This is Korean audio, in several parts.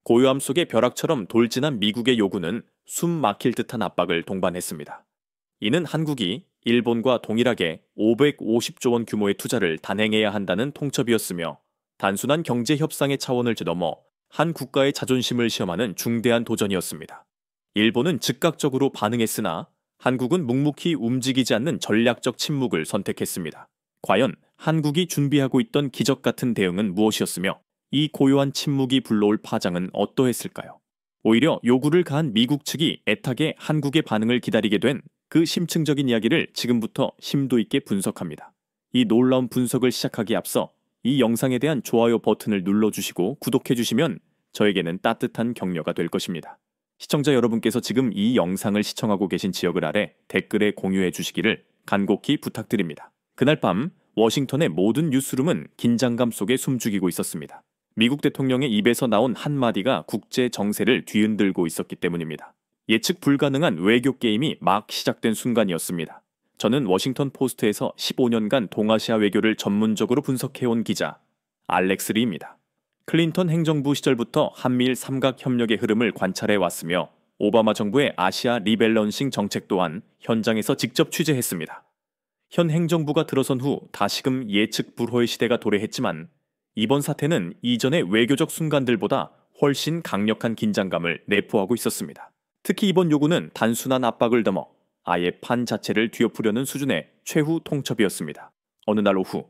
고요함 속의 벼락처럼 돌진한 미국의 요구는 숨 막힐 듯한 압박을 동반했습니다. 이는 한국이 일본과 동일하게 550조 원 규모의 투자를 단행해야 한다는 통첩이었으며 단순한 경제 협상의 차원을 넘어 한 국가의 자존심을 시험하는 중대한 도전이었습니다. 일본은 즉각적으로 반응했으나 한국은 묵묵히 움직이지 않는 전략적 침묵을 선택했습니다. 과연 한국이 준비하고 있던 기적 같은 대응은 무엇이었으며 이 고요한 침묵이 불러올 파장은 어떠했을까요? 오히려 요구를 가한 미국 측이 애타게 한국의 반응을 기다리게 된 그 심층적인 이야기를 지금부터 심도 있게 분석합니다. 이 놀라운 분석을 시작하기에 앞서 이 영상에 대한 좋아요 버튼을 눌러주시고 구독해주시면 저에게는 따뜻한 격려가 될 것입니다. 시청자 여러분께서 지금 이 영상을 시청하고 계신 지역을 아래 댓글에 공유해 주시기를 간곡히 부탁드립니다. 그날 밤 워싱턴의 모든 뉴스룸은 긴장감 속에 숨죽이고 있었습니다. 미국 대통령의 입에서 나온 한마디가 국제 정세를 뒤흔들고 있었기 때문입니다. 예측 불가능한 외교 게임이 막 시작된 순간이었습니다. 저는 워싱턴 포스트에서 15년간 동아시아 외교를 전문적으로 분석해온 기자 알렉스 리입니다. 클린턴 행정부 시절부터 한미일 삼각협력의 흐름을 관찰해 왔으며 오바마 정부의 아시아 리밸런싱 정책 또한 현장에서 직접 취재했습니다. 현 행정부가 들어선 후 다시금 예측 불허의 시대가 도래했지만 이번 사태는 이전의 외교적 순간들보다 훨씬 강력한 긴장감을 내포하고 있었습니다. 특히 이번 요구는 단순한 압박을 넘어 아예 판 자체를 뒤엎으려는 수준의 최후 통첩이었습니다. 어느 날 오후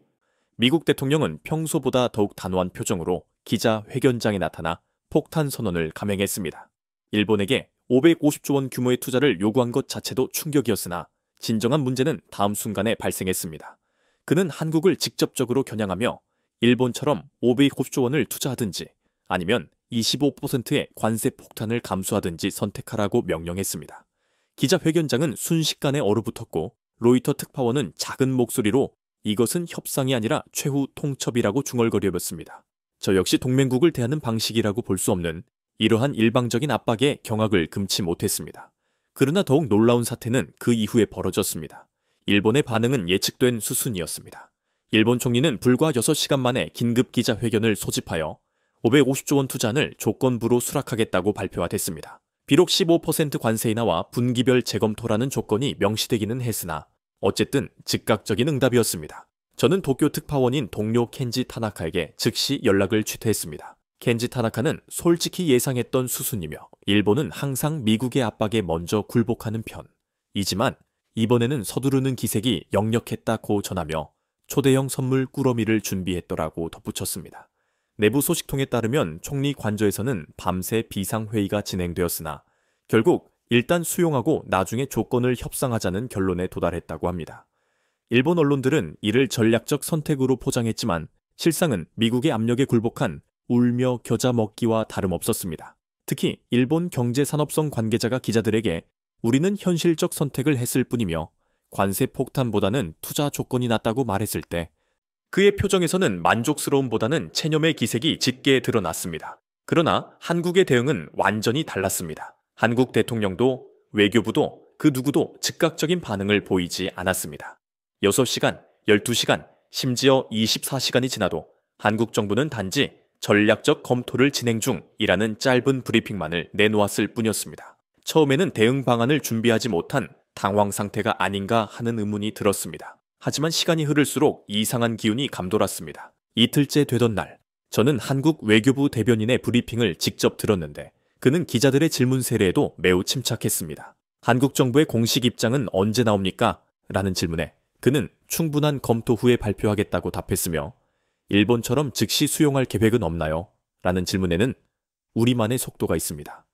미국 대통령은 평소보다 더욱 단호한 표정으로 기자회견장에 나타나 폭탄 선언을 감행했습니다. 일본에게 550조 원 규모의 투자를 요구한 것 자체도 충격이었으나 진정한 문제는 다음 순간에 발생했습니다. 그는 한국을 직접적으로 겨냥하며 일본처럼 550조 원을 투자하든지 아니면 25%의 관세 폭탄을 감수하든지 선택하라고 명령했습니다. 기자회견장은 순식간에 얼어붙었고 로이터 특파원은 작은 목소리로 이것은 협상이 아니라 최후 통첩이라고 중얼거렸습니다. 저 역시 동맹국을 대하는 방식이라고 볼 수 없는 이러한 일방적인 압박에 경악을 금치 못했습니다. 그러나 더욱 놀라운 사태는 그 이후에 벌어졌습니다. 일본의 반응은 예측된 수순이었습니다. 일본 총리는 불과 6시간 만에 긴급 기자회견을 소집하여 550조 원 투자안을 조건부로 수락하겠다고 발표했습니다. 비록 15% 관세 인하와 분기별 재검토라는 조건이 명시되기는 했으나 어쨌든 즉각적인 응답이었습니다. 저는 도쿄 특파원인 동료 켄지 타나카에게 즉시 연락을 취퇴했습니다. 켄지 타나카는 솔직히 예상했던 수순이며 일본은 항상 미국의 압박에 먼저 굴복하는 편이지만 이번에는 서두르는 기색이 역력했다고 전하며 초대형 선물 꾸러미를 준비했더라고 덧붙였습니다. 내부 소식통에 따르면 총리 관저에서는 밤새 비상회의가 진행되었으나 결국 일단 수용하고 나중에 조건을 협상하자는 결론에 도달했다고 합니다. 일본 언론들은 이를 전략적 선택으로 포장했지만 실상은 미국의 압력에 굴복한 울며 겨자 먹기와 다름없었습니다. 특히 일본 경제산업성 관계자가 기자들에게 우리는 현실적 선택을 했을 뿐이며 관세 폭탄보다는 투자 조건이 낫다고 말했을 때 그의 표정에서는 만족스러움보다는 체념의 기색이 짙게 드러났습니다. 그러나 한국의 대응은 완전히 달랐습니다. 한국 대통령도 외교부도 그 누구도 즉각적인 반응을 보이지 않았습니다. 6시간, 12시간, 심지어 24시간이 지나도 한국 정부는 단지 전략적 검토를 진행 중이라는 짧은 브리핑만을 내놓았을 뿐이었습니다. 처음에는 대응 방안을 준비하지 못한 당황 상태가 아닌가 하는 의문이 들었습니다. 하지만 시간이 흐를수록 이상한 기운이 감돌았습니다. 이틀째 되던 날, 저는 한국 외교부 대변인의 브리핑을 직접 들었는데 그는 기자들의 질문 세례에도 매우 침착했습니다. 한국 정부의 공식 입장은 언제 나옵니까? 라는 질문에 그는 충분한 검토 후에 발표하겠다고 답했으며 일본처럼 즉시 수용할 계획은 없나요? 라는 질문에는 우리만의 속도가 있습니다.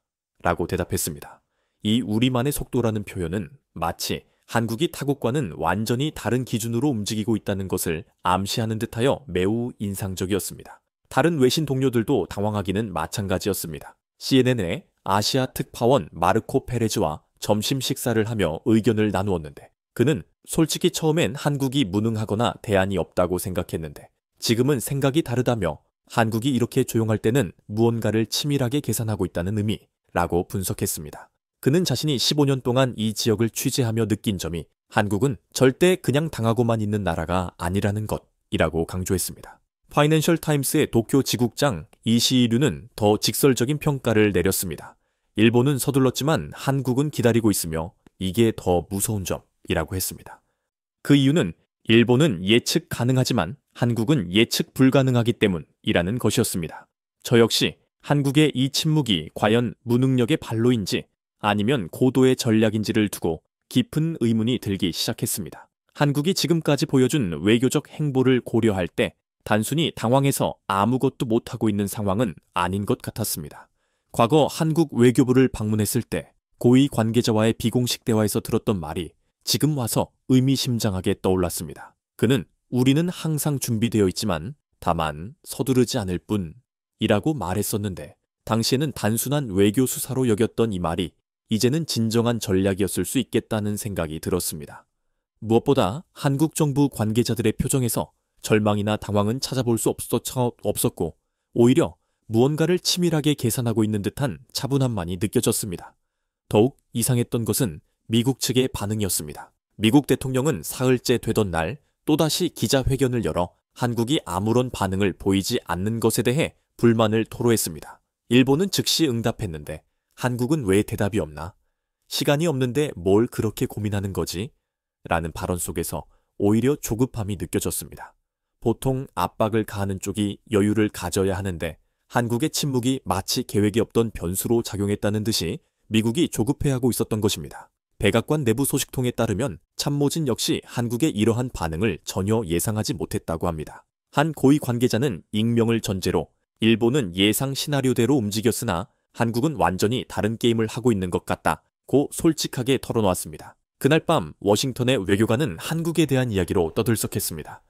라고 대답했습니다. 이 우리만의 속도라는 표현은 마치 한국이 타국과는 완전히 다른 기준으로 움직이고 있다는 것을 암시하는 듯하여 매우 인상적이었습니다. 다른 외신 동료들도 당황하기는 마찬가지였습니다. CNN의 아시아 특파원 마르코 페레즈와 점심 식사를 하며 의견을 나누었는데 그는 솔직히 처음엔 한국이 무능하거나 대안이 없다고 생각했는데 지금은 생각이 다르다며 한국이 이렇게 조용할 때는 무언가를 치밀하게 계산하고 있다는 의미라고 분석했습니다. 그는 자신이 15년 동안 이 지역을 취재하며 느낀 점이 한국은 절대 그냥 당하고만 있는 나라가 아니라는 것이라고 강조했습니다. 파이낸셜 타임스의 도쿄 지국장 이시이류는 더 직설적인 평가를 내렸습니다. 일본은 서둘렀지만 한국은 기다리고 있으며 이게 더 무서운 점이라고 했습니다. 그 이유는 일본은 예측 가능하지만 한국은 예측 불가능하기 때문이라는 것이었습니다. 저 역시 한국의 이 침묵이 과연 무능력의 발로인지 아니면 고도의 전략인지를 두고 깊은 의문이 들기 시작했습니다. 한국이 지금까지 보여준 외교적 행보를 고려할 때 단순히 당황해서 아무것도 못하고 있는 상황은 아닌 것 같았습니다. 과거 한국 외교부를 방문했을 때 고위 관계자와의 비공식 대화에서 들었던 말이 지금 와서 의미심장하게 떠올랐습니다. 그는 우리는 항상 준비되어 있지만 다만 서두르지 않을 뿐이라고 말했었는데 당시에는 단순한 외교 수사로 여겼던 이 말이 이제는 진정한 전략이었을 수 있겠다는 생각이 들었습니다. 무엇보다 한국 정부 관계자들의 표정에서 절망이나 당황은 찾아볼 수 없었고 오히려 무언가를 치밀하게 계산하고 있는 듯한 차분함만이 느껴졌습니다. 더욱 이상했던 것은 미국 측의 반응이었습니다. 미국 대통령은 사흘째 되던 날 또다시 기자회견을 열어 한국이 아무런 반응을 보이지 않는 것에 대해 불만을 토로했습니다. 일본은 즉시 응답했는데 한국은 왜 대답이 없나? 시간이 없는데 뭘 그렇게 고민하는 거지? 라는 발언 속에서 오히려 조급함이 느껴졌습니다. 보통 압박을 가하는 쪽이 여유를 가져야 하는데 한국의 침묵이 마치 계획이 없던 변수로 작용했다는 듯이 미국이 조급해하고 있었던 것입니다. 백악관 내부 소식통에 따르면 참모진 역시 한국의 이러한 반응을 전혀 예상하지 못했다고 합니다. 한 고위 관계자는 익명을 전제로 일본은 예상 시나리오대로 움직였으나 한국은 완전히 다른 게임을 하고 있는 것 같다고 솔직하게 털어놓았습니다. 그날 밤 워싱턴의 외교관은 한국에 대한 이야기로 떠들썩했습니다.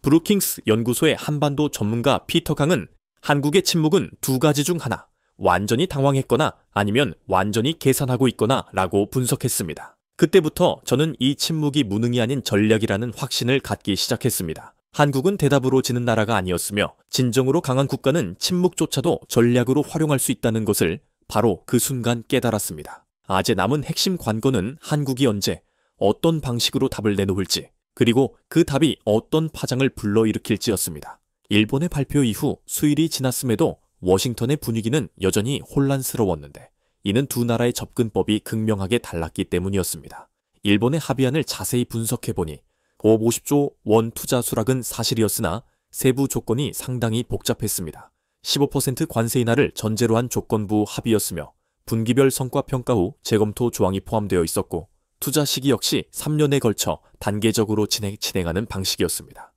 브루킹스 연구소의 한반도 전문가 피터 강은 한국의 침묵은 두 가지 중 하나, 완전히 당황했거나 아니면 완전히 계산하고 있거나 라고 분석했습니다. 그때부터 저는 이 침묵이 무능이 아닌 전략이라는 확신을 갖기 시작했습니다. 한국은 대답으로 지는 나라가 아니었으며 진정으로 강한 국가는 침묵조차도 전략으로 활용할 수 있다는 것을 바로 그 순간 깨달았습니다. 아재 남은 핵심 관건은 한국이 언제 어떤 방식으로 답을 내놓을지 그리고 그 답이 어떤 파장을 불러일으킬지였습니다. 일본의 발표 이후 수일이 지났음에도 워싱턴의 분위기는 여전히 혼란스러웠는데 이는 두 나라의 접근법이 극명하게 달랐기 때문이었습니다. 일본의 합의안을 자세히 분석해보니 550조 원 투자 수락은 사실이었으나 세부 조건이 상당히 복잡했습니다. 15% 관세 인하를 전제로 한 조건부 합의였으며 분기별 성과 평가 후 재검토 조항이 포함되어 있었고 투자 시기 역시 3년에 걸쳐 단계적으로 진행하는 방식이었습니다.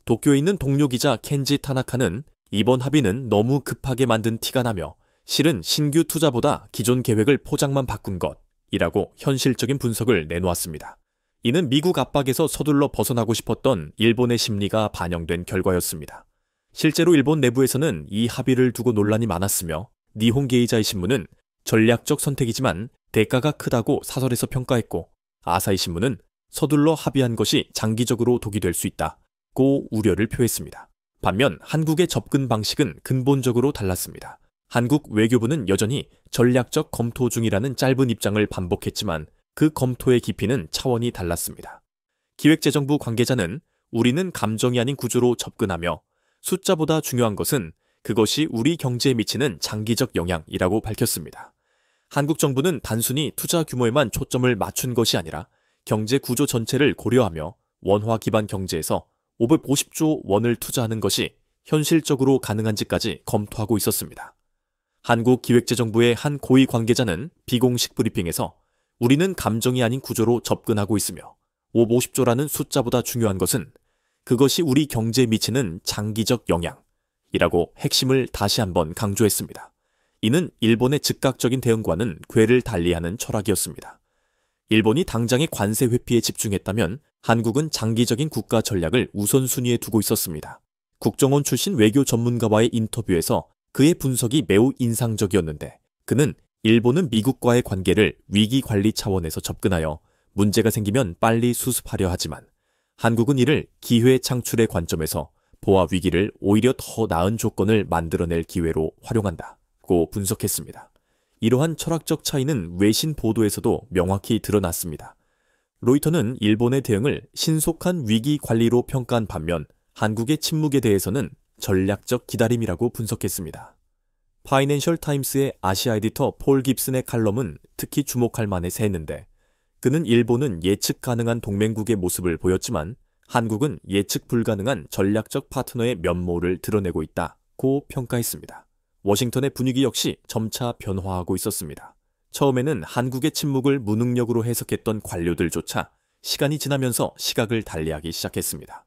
도쿄에 있는 동료 기자 켄지 타나카는 이번 합의는 너무 급하게 만든 티가 나며 실은 신규 투자보다 기존 계획을 포장만 바꾼 것이라고 현실적인 분석을 내놓았습니다. 이는 미국 압박에서 서둘러 벗어나고 싶었던 일본의 심리가 반영된 결과였습니다. 실제로 일본 내부에서는 이 합의를 두고 논란이 많았으며 니혼 게이자이 신문은 전략적 선택이지만 대가가 크다고 사설에서 평가했고 아사히 신문은 서둘러 합의한 것이 장기적으로 독이 될 수 있다고 우려를 표했습니다. 반면 한국의 접근 방식은 근본적으로 달랐습니다. 한국 외교부는 여전히 전략적 검토 중이라는 짧은 입장을 반복했지만 그 검토의 깊이는 차원이 달랐습니다. 기획재정부 관계자는 우리는 감정이 아닌 구조로 접근하며 숫자보다 중요한 것은 그것이 우리 경제에 미치는 장기적 영향이라고 밝혔습니다. 한국 정부는 단순히 투자 규모에만 초점을 맞춘 것이 아니라 경제 구조 전체를 고려하며 원화 기반 경제에서 550조 원을 투자하는 것이 현실적으로 가능한지까지 검토하고 있었습니다. 한국기획재정부의 한 고위 관계자는 비공식 브리핑에서 우리는 감정이 아닌 구조로 접근하고 있으며 550조라는 숫자보다 중요한 것은 그것이 우리 경제에 미치는 장기적 영향이라고 핵심을 다시 한번 강조했습니다. 이는 일본의 즉각적인 대응과는 궤를 달리하는 철학이었습니다. 일본이 당장의 관세 회피에 집중했다면 한국은 장기적인 국가 전략을 우선순위에 두고 있었습니다. 국정원 출신 외교 전문가와의 인터뷰에서 그의 분석이 매우 인상적이었는데 그는 일본은 미국과의 관계를 위기 관리 차원에서 접근하여 문제가 생기면 빨리 수습하려 하지만 한국은 이를 기회 창출의 관점에서 보아 위기를 오히려 더 나은 조건을 만들어낼 기회로 활용한다고 분석했습니다. 이러한 철학적 차이는 외신 보도에서도 명확히 드러났습니다. 로이터는 일본의 대응을 신속한 위기 관리로 평가한 반면 한국의 침묵에 대해서는 전략적 기다림이라고 분석했습니다. 파이낸셜 타임스의 아시아 에디터 폴 깁슨의 칼럼은 특히 주목할 만했는데 그는 일본은 예측 가능한 동맹국의 모습을 보였지만 한국은 예측 불가능한 전략적 파트너의 면모를 드러내고 있다고 평가했습니다. 워싱턴의 분위기 역시 점차 변화하고 있었습니다. 처음에는 한국의 침묵을 무능력으로 해석했던 관료들조차 시간이 지나면서 시각을 달리하기 시작했습니다.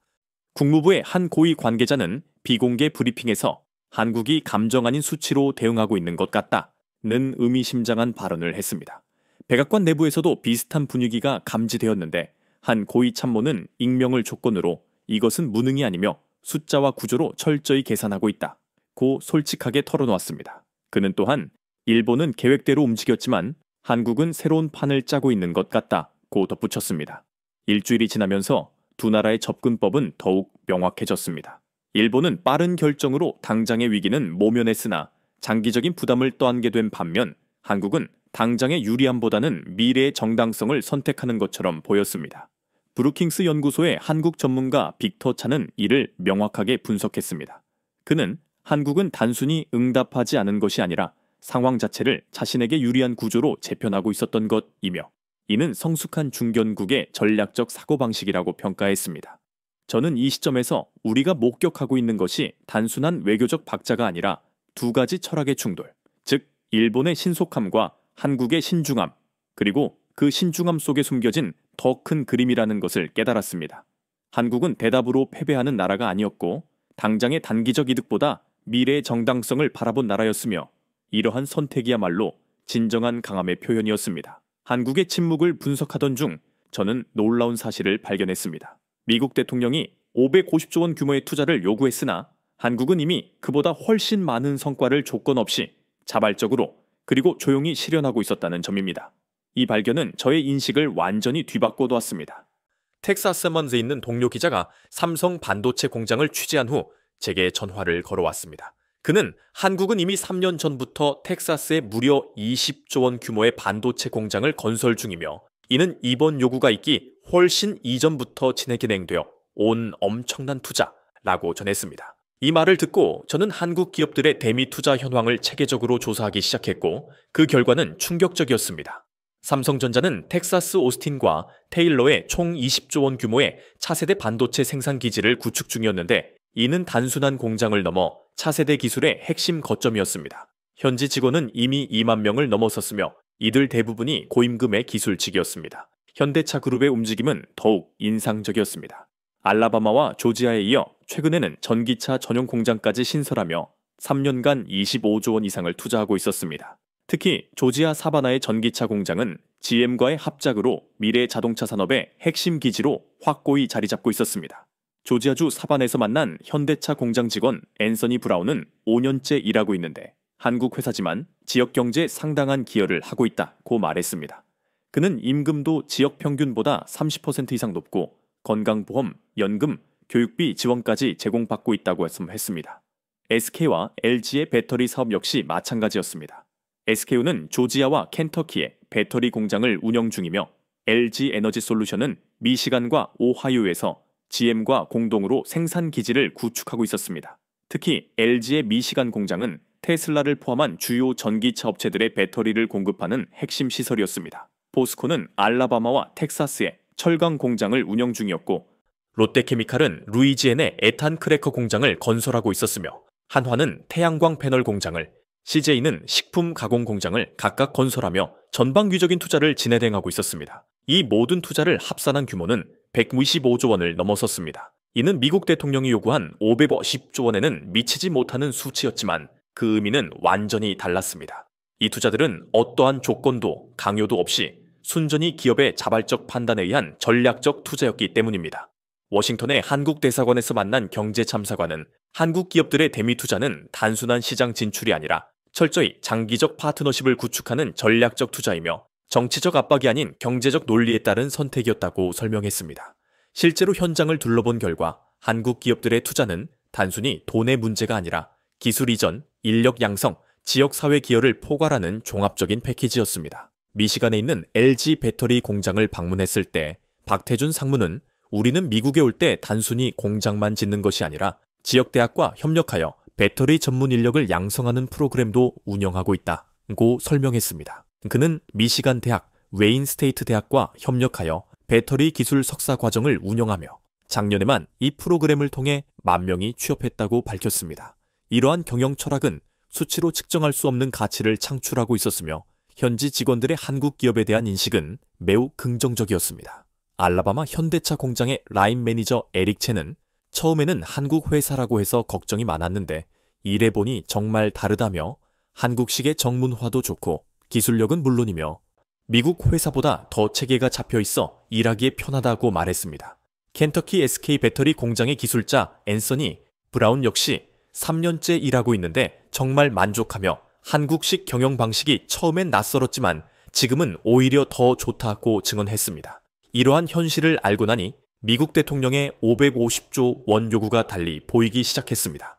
국무부의 한 고위 관계자는 비공개 브리핑에서 한국이 감정 아닌 수치로 대응하고 있는 것 같다는 의미심장한 발언을 했습니다. 백악관 내부에서도 비슷한 분위기가 감지되었는데 한 고위 참모는 익명을 조건으로 이것은 무능이 아니며 숫자와 구조로 철저히 계산하고 있다고 솔직하게 털어놓았습니다. 그는 또한 일본은 계획대로 움직였지만 한국은 새로운 판을 짜고 있는 것 같다고 덧붙였습니다. 일주일이 지나면서 두 나라의 접근법은 더욱 명확해졌습니다. 일본은 빠른 결정으로 당장의 위기는 모면했으나 장기적인 부담을 떠안게 된 반면 한국은 당장의 유리함보다는 미래의 정당성을 선택하는 것처럼 보였습니다. 브루킹스 연구소의 한국 전문가 빅터 차는 이를 명확하게 분석했습니다. 그는 한국은 단순히 응답하지 않은 것이 아니라 상황 자체를 자신에게 유리한 구조로 재편하고 있었던 것이며 이는 성숙한 중견국의 전략적 사고방식이라고 평가했습니다. 저는 이 시점에서 우리가 목격하고 있는 것이 단순한 외교적 박자가 아니라 두 가지 철학의 충돌, 즉 일본의 신속함과 한국의 신중함, 그리고 그 신중함 속에 숨겨진 더 큰 그림이라는 것을 깨달았습니다. 한국은 대답으로 패배하는 나라가 아니었고 당장의 단기적 이득보다 미래의 정당성을 바라본 나라였으며 이러한 선택이야말로 진정한 강함의 표현이었습니다. 한국의 침묵을 분석하던 중 저는 놀라운 사실을 발견했습니다. 미국 대통령이 550조 원 규모의 투자를 요구했으나 한국은 이미 그보다 훨씬 많은 성과를 조건 없이 자발적으로 그리고 조용히 실현하고 있었다는 점입니다. 이 발견은 저의 인식을 완전히 뒤바꿔 놓았습니다. 텍사스먼즈에 있는 동료 기자가 삼성 반도체 공장을 취재한 후 제게 전화를 걸어왔습니다. 그는 한국은 이미 3년 전부터 텍사스에 무려 20조 원 규모의 반도체 공장을 건설 중이며 이는 이번 요구가 있기 훨씬 이전부터 진행되어 온 엄청난 투자라고 전했습니다. 이 말을 듣고 저는 한국 기업들의 대미 투자 현황을 체계적으로 조사하기 시작했고 그 결과는 충격적이었습니다. 삼성전자는 텍사스 오스틴과 테일러에 총 20조 원 규모의 차세대 반도체 생산 기지를 구축 중이었는데 이는 단순한 공장을 넘어 차세대 기술의 핵심 거점이었습니다. 현지 직원은 이미 2만 명을 넘어섰으며 이들 대부분이 고임금의 기술직이었습니다. 현대차 그룹의 움직임은 더욱 인상적이었습니다. 알라바마와 조지아에 이어 최근에는 전기차 전용 공장까지 신설하며 3년간 25조 원 이상을 투자하고 있었습니다. 특히 조지아 사바나의 전기차 공장은 GM과의 합작으로 미래 자동차 산업의 핵심 기지로 확고히 자리 잡고 있었습니다. 조지아주 사반에서 만난 현대차 공장 직원 앤서니 브라운은 5년째 일하고 있는데 한국 회사지만 지역 경제에 상당한 기여를 하고 있다고 말했습니다. 그는 임금도 지역 평균보다 30% 이상 높고 건강보험, 연금, 교육비 지원까지 제공받고 있다고 했습니다. SK와 LG의 배터리 사업 역시 마찬가지였습니다. SK우는 조지아와 켄터키에 배터리 공장을 운영 중이며 LG 에너지 솔루션은 미시간과 오하이오에서 GM과 공동으로 생산 기지를 구축하고 있었습니다. 특히 LG의 미시간 공장은 테슬라를 포함한 주요 전기차 업체들의 배터리를 공급하는 핵심 시설이었습니다. 포스코는 알라바마와 텍사스에 철강 공장을 운영 중이었고 롯데케미칼은 루이지애나의 에탄 크래커 공장을 건설하고 있었으며 한화는 태양광 패널 공장을, CJ는 식품 가공 공장을 각각 건설하며 전방위적인 투자를 진행하고 있었습니다. 이 모든 투자를 합산한 규모는 125조 원을 넘어섰습니다. 이는 미국 대통령이 요구한 510조 원에는 미치지 못하는 수치였지만 그 의미는 완전히 달랐습니다. 이 투자들은 어떠한 조건도 강요도 없이 순전히 기업의 자발적 판단에 의한 전략적 투자였기 때문입니다. 워싱턴의 한국 대사관에서 만난 경제참사관은 한국 기업들의 대미 투자는 단순한 시장 진출이 아니라 철저히 장기적 파트너십을 구축하는 전략적 투자이며 정치적 압박이 아닌 경제적 논리에 따른 선택이었다고 설명했습니다. 실제로 현장을 둘러본 결과 한국 기업들의 투자는 단순히 돈의 문제가 아니라 기술 이전, 인력 양성, 지역사회 기여를 포괄하는 종합적인 패키지였습니다. 미시간에 있는 LG 배터리 공장을 방문했을 때 박태준 상무는 우리는 미국에 올 때 단순히 공장만 짓는 것이 아니라 지역 대학과 협력하여 배터리 전문 인력을 양성하는 프로그램도 운영하고 있다고 설명했습니다. 그는 미시간 대학, 웨인 스테이트 대학과 협력하여 배터리 기술 석사 과정을 운영하며 작년에만 이 프로그램을 통해 10,000명이 취업했다고 밝혔습니다. 이러한 경영 철학은 수치로 측정할 수 없는 가치를 창출하고 있었으며 현지 직원들의 한국 기업에 대한 인식은 매우 긍정적이었습니다. 알라바마 현대차 공장의 라인 매니저 에릭 첸은 처음에는 한국 회사라고 해서 걱정이 많았는데 일해보니 정말 다르다며 한국식의 정문화도 좋고 기술력은 물론이며 미국 회사보다 더 체계가 잡혀 있어 일하기에 편하다고 말했습니다. 켄터키 SK 배터리 공장의 기술자 앤서니 브라운 역시 3년째 일하고 있는데 정말 만족하며 한국식 경영 방식이 처음엔 낯설었지만 지금은 오히려 더 좋다고 증언했습니다. 이러한 현실을 알고 나니 미국 대통령의 550조 원 요구가 달리 보이기 시작했습니다.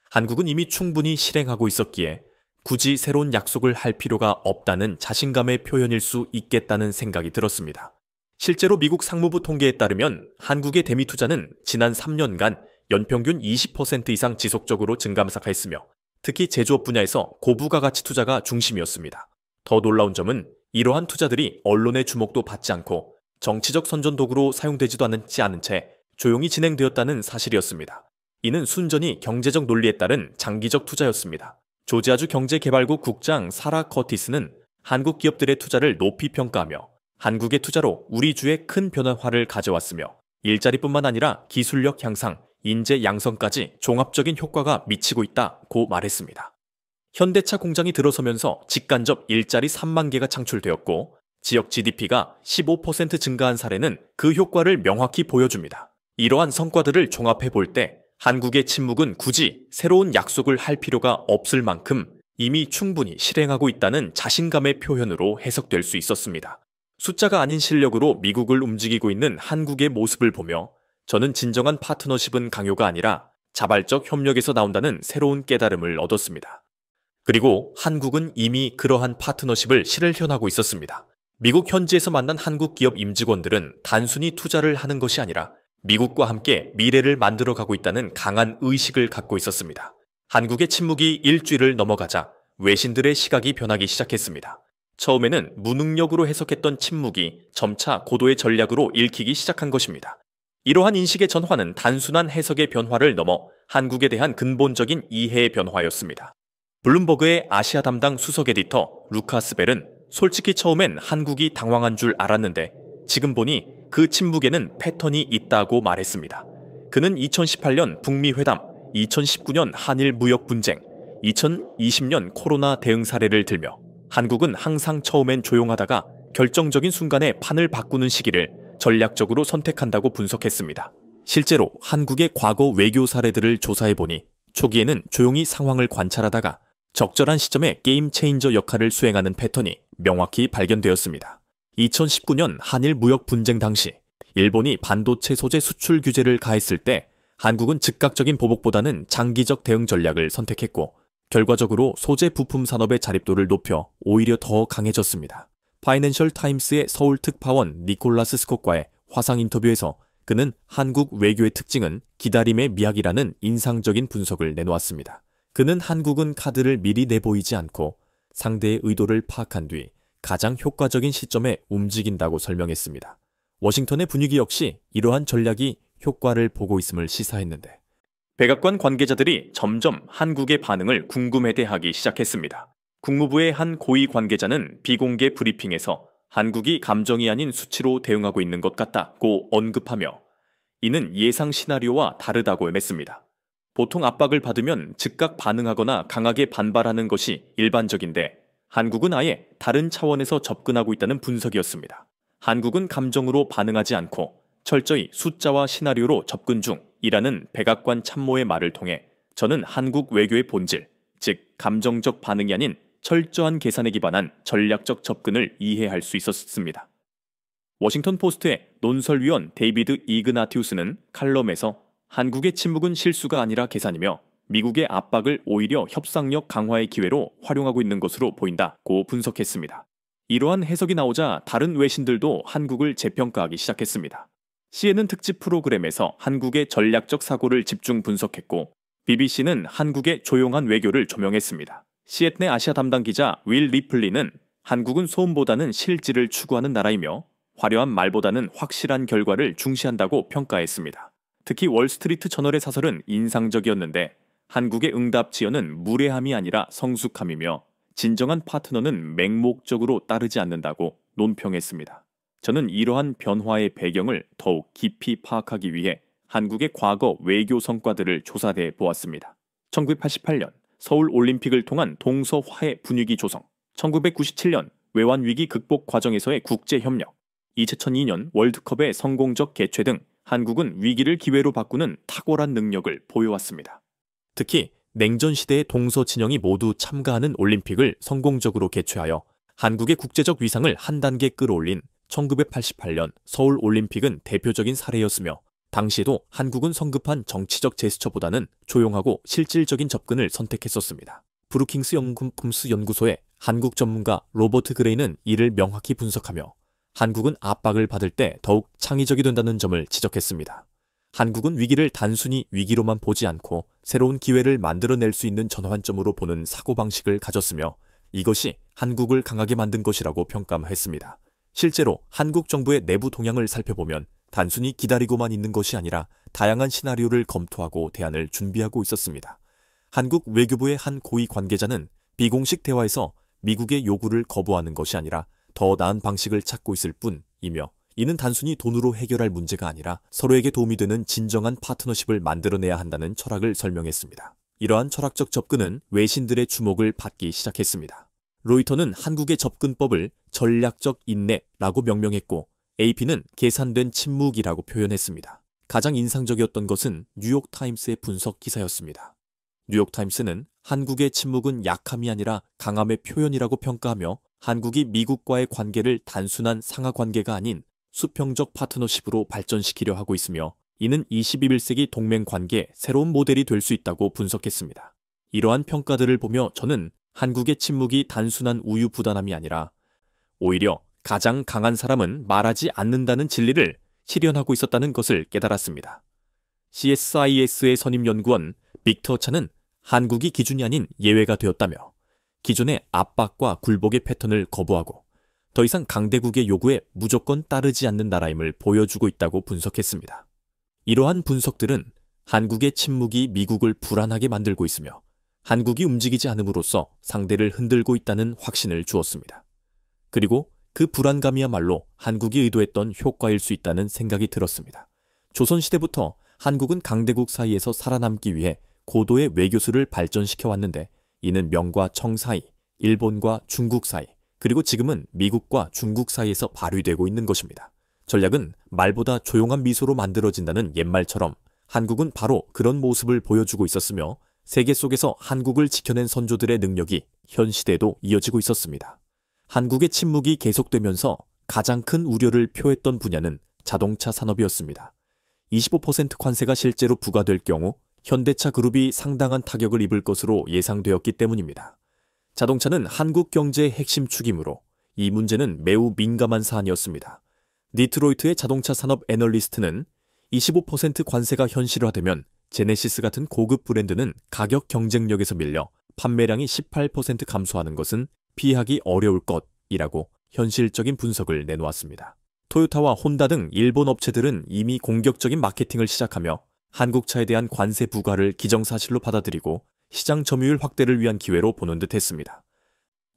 한국은 이미 충분히 실행하고 있었기에 굳이 새로운 약속을 할 필요가 없다는 자신감의 표현일 수 있겠다는 생각이 들었습니다. 실제로 미국 상무부 통계에 따르면 한국의 대미 투자는 지난 3년간 연평균 20% 이상 지속적으로 증감상했으며 특히 제조업 분야에서 고부가가치 투자가 중심이었습니다. 더 놀라운 점은 이러한 투자들이 언론의 주목도 받지 않고 정치적 선전 도구로 사용되지도 않은 채 조용히 진행되었다는 사실이었습니다. 이는 순전히 경제적 논리에 따른 장기적 투자였습니다. 조지아주 경제개발국 국장 사라 커티스는 한국 기업들의 투자를 높이 평가하며 한국의 투자로 우리 주에 큰 변화를 가져왔으며 일자리뿐만 아니라 기술력 향상, 인재 양성까지 종합적인 효과가 미치고 있다고 말했습니다. 현대차 공장이 들어서면서 직간접 일자리 3만 개가 창출되었고 지역 GDP가 15% 증가한 사례는 그 효과를 명확히 보여줍니다. 이러한 성과들을 종합해 볼 때 한국의 침묵은 굳이 새로운 약속을 할 필요가 없을 만큼 이미 충분히 실행하고 있다는 자신감의 표현으로 해석될 수 있었습니다. 숫자가 아닌 실력으로 미국을 움직이고 있는 한국의 모습을 보며 저는 진정한 파트너십은 강요가 아니라 자발적 협력에서 나온다는 새로운 깨달음을 얻었습니다. 그리고 한국은 이미 그러한 파트너십을 실현하고 있었습니다. 미국 현지에서 만난 한국 기업 임직원들은 단순히 투자를 하는 것이 아니라 미국과 함께 미래를 만들어가고 있다는 강한 의식을 갖고 있었습니다. 한국의 침묵이 일주일을 넘어가자 외신들의 시각이 변하기 시작했습니다. 처음에는 무능력으로 해석했던 침묵이 점차 고도의 전략으로 읽히기 시작한 것입니다. 이러한 인식의 전환은 단순한 해석의 변화를 넘어 한국에 대한 근본적인 이해의 변화였습니다. 블룸버그의 아시아 담당 수석 에디터 루카스 벨은 솔직히 처음엔 한국이 당황한 줄 알았는데 지금 보니 그 침묵에는 패턴이 있다고 말했습니다. 그는 2018년 북미 회담, 2019년 한일 무역 분쟁, 2020년 코로나 대응 사례를 들며 한국은 항상 처음엔 조용하다가 결정적인 순간에 판을 바꾸는 시기를 전략적으로 선택한다고 분석했습니다. 실제로 한국의 과거 외교 사례들을 조사해보니 초기에는 조용히 상황을 관찰하다가 적절한 시점에 게임 체인저 역할을 수행하는 패턴이 명확히 발견되었습니다. 2019년 한일 무역 분쟁 당시 일본이 반도체 소재 수출 규제를 가했을 때 한국은 즉각적인 보복보다는 장기적 대응 전략을 선택했고 결과적으로 소재 부품 산업의 자립도를 높여 오히려 더 강해졌습니다. 파이낸셜 타임스의 서울 특파원 니콜라스 스콧과의 화상 인터뷰에서 그는 한국 외교의 특징은 기다림의 미학이라는 인상적인 분석을 내놓았습니다. 그는 한국은 카드를 미리 내보이지 않고 상대의 의도를 파악한 뒤 가장 효과적인 시점에 움직인다고 설명했습니다. 워싱턴의 분위기 역시 이러한 전략이 효과를 보고 있음을 시사했는데 백악관 관계자들이 점점 한국의 반응을 궁금해대하기 시작했습니다. 국무부의 한 고위 관계자는 비공개 브리핑에서 한국이 감정이 아닌 수치로 대응하고 있는 것 같다고 언급하며 이는 예상 시나리오와 다르다고 맺습니다. 보통 압박을 받으면 즉각 반응하거나 강하게 반발하는 것이 일반적인데 한국은 아예 다른 차원에서 접근하고 있다는 분석이었습니다. 한국은 감정으로 반응하지 않고 철저히 숫자와 시나리오로 접근 중이라는 백악관 참모의 말을 통해 저는 한국 외교의 본질, 즉 감정적 반응이 아닌 철저한 계산에 기반한 전략적 접근을 이해할 수 있었습니다. 워싱턴 포스트의 논설위원 데이비드 이그나티우스는 칼럼에서 한국의 침묵은 실수가 아니라 계산이며 미국의 압박을 오히려 협상력 강화의 기회로 활용하고 있는 것으로 보인다고 분석했습니다. 이러한 해석이 나오자 다른 외신들도 한국을 재평가하기 시작했습니다. CNN 특집 프로그램에서 한국의 전략적 사고를 집중 분석했고 BBC는 한국의 조용한 외교를 조명했습니다. CNN 아시아 담당 기자 윌 리플리는 한국은 소음보다는 실질을 추구하는 나라이며 화려한 말보다는 확실한 결과를 중시한다고 평가했습니다. 특히 월스트리트 저널의 사설은 인상적이었는데 한국의 응답 지연은 무례함이 아니라 성숙함이며 진정한 파트너는 맹목적으로 따르지 않는다고 논평했습니다. 저는 이러한 변화의 배경을 더욱 깊이 파악하기 위해 한국의 과거 외교 성과들을 조사해 보았습니다. 1988년 서울 올림픽을 통한 동서화해 분위기 조성, 1997년 외환위기 극복 과정에서의 국제협력, 2002년 월드컵의 성공적 개최 등 한국은 위기를 기회로 바꾸는 탁월한 능력을 보여왔습니다. 특히 냉전 시대의 동서 진영이 모두 참가하는 올림픽을 성공적으로 개최하여 한국의 국제적 위상을 한 단계 끌어올린 1988년 서울 올림픽은 대표적인 사례였으며 당시에도 한국은 성급한 정치적 제스처보다는 조용하고 실질적인 접근을 선택했었습니다. 브루킹스 연구품스 연구소의 한국 전문가 로버트 그레이는 이를 명확히 분석하며 한국은 압박을 받을 때 더욱 창의적이 된다는 점을 지적했습니다. 한국은 위기를 단순히 위기로만 보지 않고 새로운 기회를 만들어낼 수 있는 전환점으로 보는 사고방식을 가졌으며 이것이 한국을 강하게 만든 것이라고 평가했습니다. 실제로 한국 정부의 내부 동향을 살펴보면 단순히 기다리고만 있는 것이 아니라 다양한 시나리오를 검토하고 대안을 준비하고 있었습니다. 한국 외교부의 한 고위 관계자는 비공식 대화에서 미국의 요구를 거부하는 것이 아니라 더 나은 방식을 찾고 있을 뿐이며 이는 단순히 돈으로 해결할 문제가 아니라 서로에게 도움이 되는 진정한 파트너십을 만들어내야 한다는 철학을 설명했습니다. 이러한 철학적 접근은 외신들의 주목을 받기 시작했습니다. 로이터는 한국의 접근법을 전략적 인내라고 명명했고 AP는 계산된 침묵이라고 표현했습니다. 가장 인상적이었던 것은 뉴욕타임스의 분석 기사였습니다. 뉴욕타임스는 한국의 침묵은 약함이 아니라 강함의 표현이라고 평가하며 한국이 미국과의 관계를 단순한 상하관계가 아닌 수평적 파트너십으로 발전시키려 하고 있으며 이는 21세기 동맹관계의 새로운 모델이 될 수 있다고 분석했습니다. 이러한 평가들을 보며 저는 한국의 침묵이 단순한 우유부단함이 아니라 오히려 가장 강한 사람은 말하지 않는다는 진리를 실현하고 있었다는 것을 깨달았습니다. CSIS의 선임연구원 빅터 차는 한국이 기준이 아닌 예외가 되었다며 기존의 압박과 굴복의 패턴을 거부하고 더 이상 강대국의 요구에 무조건 따르지 않는 나라임을 보여주고 있다고 분석했습니다. 이러한 분석들은 한국의 침묵이 미국을 불안하게 만들고 있으며 한국이 움직이지 않음으로써 상대를 흔들고 있다는 확신을 주었습니다. 그리고 그 불안감이야말로 한국이 의도했던 효과일 수 있다는 생각이 들었습니다. 조선시대부터 한국은 강대국 사이에서 살아남기 위해 고도의 외교술을 발전시켜 왔는데 이는 명과 청 사이, 일본과 중국 사이, 그리고 지금은 미국과 중국 사이에서 발휘되고 있는 것입니다. 전략은 말보다 조용한 미소로 만들어진다는 옛말처럼 한국은 바로 그런 모습을 보여주고 있었으며 세계 속에서 한국을 지켜낸 선조들의 능력이 현 시대에도 이어지고 있었습니다. 한국의 침묵이 계속되면서 가장 큰 우려를 표했던 분야는 자동차 산업이었습니다. 25% 관세가 실제로 부과될 경우 현대차 그룹이 상당한 타격을 입을 것으로 예상되었기 때문입니다. 자동차는 한국 경제의 핵심 축이므로 이 문제는 매우 민감한 사안이었습니다. 디트로이트의 자동차 산업 애널리스트는 25% 관세가 현실화되면 제네시스 같은 고급 브랜드는 가격 경쟁력에서 밀려 판매량이 18% 감소하는 것은 피하기 어려울 것이라고 현실적인 분석을 내놓았습니다. 토요타와 혼다 등 일본 업체들은 이미 공격적인 마케팅을 시작하며 한국차에 대한 관세 부과를 기정사실로 받아들이고 시장 점유율 확대를 위한 기회로 보는 듯 했습니다.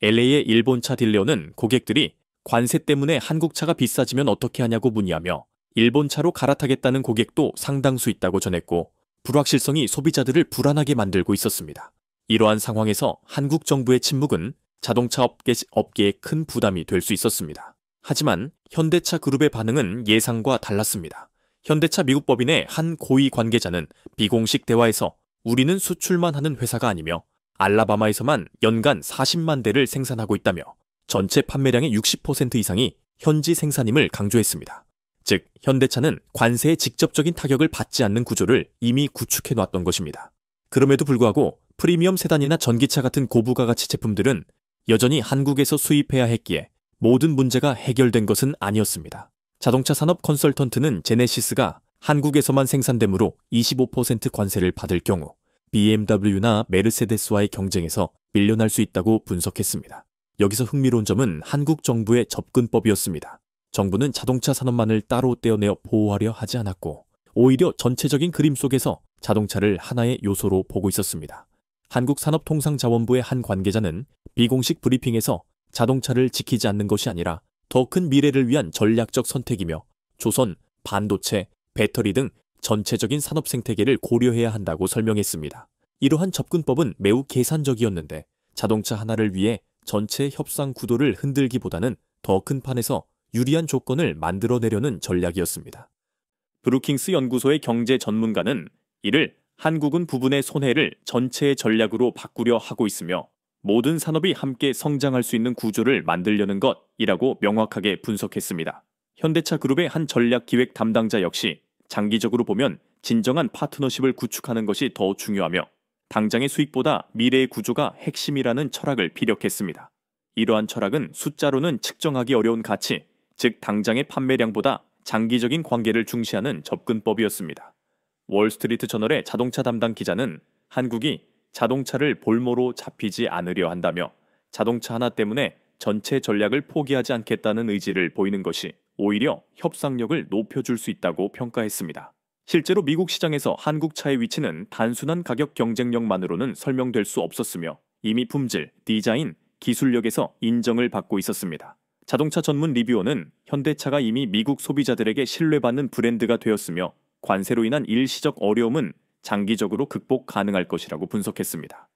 LA의 일본차 딜러는 고객들이 관세 때문에 한국차가 비싸지면 어떻게 하냐고 문의하며 일본차로 갈아타겠다는 고객도 상당수 있다고 전했고 불확실성이 소비자들을 불안하게 만들고 있었습니다. 이러한 상황에서 한국 정부의 침묵은 자동차 업계에 큰 부담이 될 수 있었습니다. 하지만 현대차 그룹의 반응은 예상과 달랐습니다. 현대차 미국 법인의 한 고위 관계자는 비공식 대화에서 우리는 수출만 하는 회사가 아니며 알라바마에서만 연간 40만 대를 생산하고 있다며 전체 판매량의 60% 이상이 현지 생산임을 강조했습니다. 즉, 현대차는 관세의 직접적인 타격을 받지 않는 구조를 이미 구축해 놨던 것입니다. 그럼에도 불구하고 프리미엄 세단이나 전기차 같은 고부가 가치 제품들은 여전히 한국에서 수입해야 했기에 모든 문제가 해결된 것은 아니었습니다. 자동차 산업 컨설턴트는 제네시스가 한국에서만 생산되므로 25% 관세를 받을 경우 BMW나 메르세데스와의 경쟁에서 밀려날 수 있다고 분석했습니다. 여기서 흥미로운 점은 한국 정부의 접근법이었습니다. 정부는 자동차 산업만을 따로 떼어내어 보호하려 하지 않았고 오히려 전체적인 그림 속에서 자동차를 하나의 요소로 보고 있었습니다. 한국산업통상자원부의 한 관계자는 비공식 브리핑에서 자동차를 지키지 않는 것이 아니라 더 큰 미래를 위한 전략적 선택이며 조선, 반도체, 배터리 등 전체적인 산업 생태계를 고려해야 한다고 설명했습니다. 이러한 접근법은 매우 계산적이었는데 자동차 하나를 위해 전체 협상 구도를 흔들기보다는 더 큰 판에서 유리한 조건을 만들어내려는 전략이었습니다. 브루킹스 연구소의 경제 전문가는 이를 한국은 부분의 손해를 전체의 전략으로 바꾸려 하고 있으며 모든 산업이 함께 성장할 수 있는 구조를 만들려는 것이라고 명확하게 분석했습니다. 현대차 그룹의 한 전략기획 담당자 역시 장기적으로 보면 진정한 파트너십을 구축하는 것이 더 중요하며 당장의 수익보다 미래의 구조가 핵심이라는 철학을 피력했습니다. 이러한 철학은 숫자로는 측정하기 어려운 가치, 즉 당장의 판매량보다 장기적인 관계를 중시하는 접근법이었습니다. 월스트리트 저널의 자동차 담당 기자는 한국이 자동차를 볼모로 잡히지 않으려 한다며 자동차 하나 때문에 전체 전략을 포기하지 않겠다는 의지를 보이는 것이 오히려 협상력을 높여줄 수 있다고 평가했습니다. 실제로 미국 시장에서 한국 차의 위치는 단순한 가격 경쟁력만으로는 설명될 수 없었으며 이미 품질, 디자인, 기술력에서 인정을 받고 있었습니다. 자동차 전문 리뷰어는 현대차가 이미 미국 소비자들에게 신뢰받는 브랜드가 되었으며 관세로 인한 일시적 어려움은 장기적으로 극복 가능할 것이라고 분석했습니다.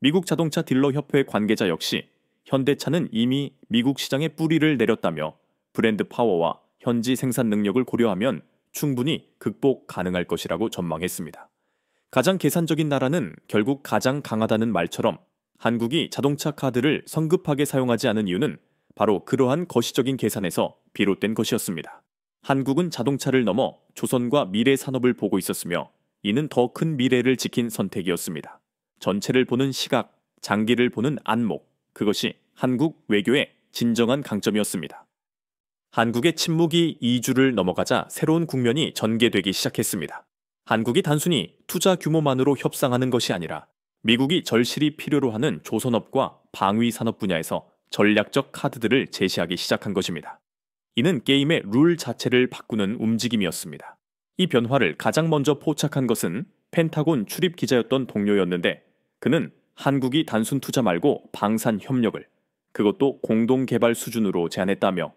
미국 자동차 딜러 협회 관계자 역시 현대차는 이미 미국 시장에 뿌리를 내렸다며 브랜드 파워와 현지 생산 능력을 고려하면 충분히 극복 가능할 것이라고 전망했습니다. 가장 계산적인 나라는 결국 가장 강하다는 말처럼 한국이 자동차 카드를 성급하게 사용하지 않은 이유는 바로 그러한 거시적인 계산에서 비롯된 것이었습니다. 한국은 자동차를 넘어 조선과 미래 산업을 보고 있었으며 이는 더 큰 미래를 지킨 선택이었습니다. 전체를 보는 시각, 장기를 보는 안목, 그것이 한국 외교의 진정한 강점이었습니다. 한국의 침묵이 2주를 넘어가자 새로운 국면이 전개되기 시작했습니다. 한국이 단순히 투자 규모만으로 협상하는 것이 아니라 미국이 절실히 필요로 하는 조선업과 방위 산업 분야에서 전략적 카드들을 제시하기 시작한 것입니다. 이는 게임의 룰 자체를 바꾸는 움직임이었습니다. 이 변화를 가장 먼저 포착한 것은 펜타곤 출입 기자였던 동료였는데 그는 한국이 단순 투자 말고 방산 협력을, 그것도 공동 개발 수준으로 제안했다며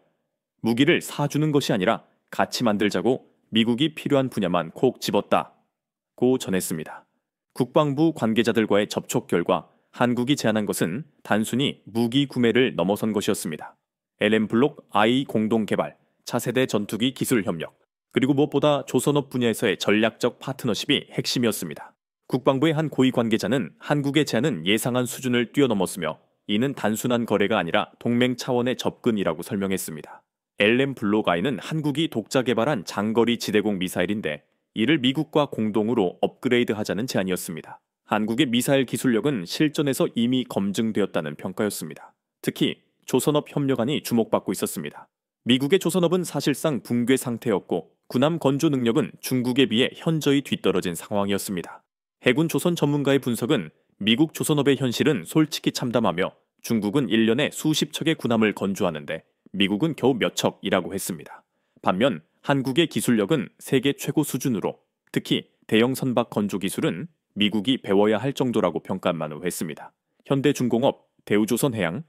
무기를 사주는 것이 아니라 같이 만들자고 미국이 필요한 분야만 콕 집었다고 전했습니다. 국방부 관계자들과의 접촉 결과 한국이 제안한 것은 단순히 무기 구매를 넘어선 것이었습니다. LM 블록 I 공동 개발, 차세대 전투기 기술 협력, 그리고 무엇보다 조선업 분야에서의 전략적 파트너십이 핵심이었습니다. 국방부의 한 고위 관계자는 한국의 제안은 예상한 수준을 뛰어넘었으며 이는 단순한 거래가 아니라 동맹 차원의 접근이라고 설명했습니다. LM 블록 I는 한국이 독자 개발한 장거리 지대공 미사일인데 이를 미국과 공동으로 업그레이드하자는 제안이었습니다. 한국의 미사일 기술력은 실전에서 이미 검증되었다는 평가였습니다. 특히 조선업 협력안이 주목받고 있었습니다. 미국의 조선업은 사실상 붕괴 상태였고 군함 건조 능력은 중국에 비해 현저히 뒤떨어진 상황이었습니다. 해군 조선 전문가의 분석은 미국 조선업의 현실은 솔직히 참담하며 중국은 1년에 수십 척의 군함을 건조하는데 미국은 겨우 몇 척이라고 했습니다. 반면 한국의 기술력은 세계 최고 수준으로 특히 대형 선박 건조 기술은 미국이 배워야 할 정도라고 평가만을 했습니다. 현대중공업, 대우조선해양,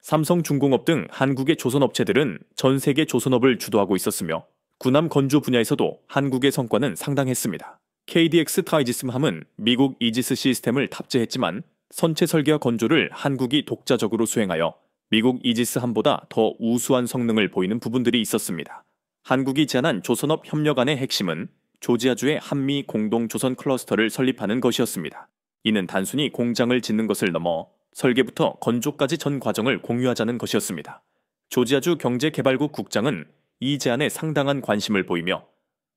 삼성중공업 등 한국의 조선업체들은 전 세계 조선업을 주도하고 있었으며 군함 건조 분야에서도 한국의 성과는 상당했습니다. KDX 타이지스함은 미국 이지스 시스템을 탑재했지만 선체 설계와 건조를 한국이 독자적으로 수행하여 미국 이지스함보다 더 우수한 성능을 보이는 부분들이 있었습니다. 한국이 제안한 조선업 협력안의 핵심은 조지아주의 한미 공동조선 클러스터를 설립하는 것이었습니다. 이는 단순히 공장을 짓는 것을 넘어 설계부터 건조까지 전 과정을 공유하자는 것이었습니다. 조지아주 경제개발국 국장은 이 제안에 상당한 관심을 보이며